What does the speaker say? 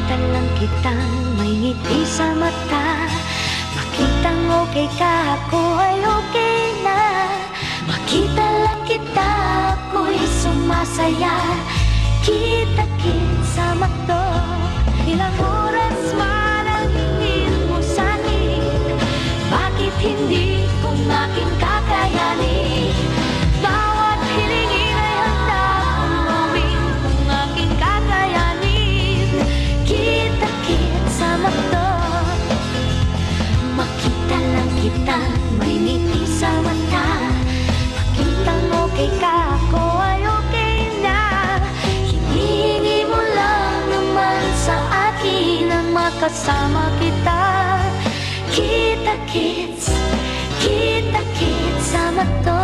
Makita lang kitang may ngiti sa mata, makitang okay ka, ako ay okay na. Makita lang kita, ako'y sumasaya. Kita-kits sa McDo, ilang oras man ang hingin mo sa akin. Bakit hindi kung aking kakayanin? Bawat hilingin ay handa kong gawin kung aking kakayanin. Kita-kits sa McDo, makita lang kita, may ngiti sa mata, makitang okay ka, ako ay okay na. Hinihingi mo lang naman sa akin na makasama kita. Kita-kits, kita-kits sa McDo.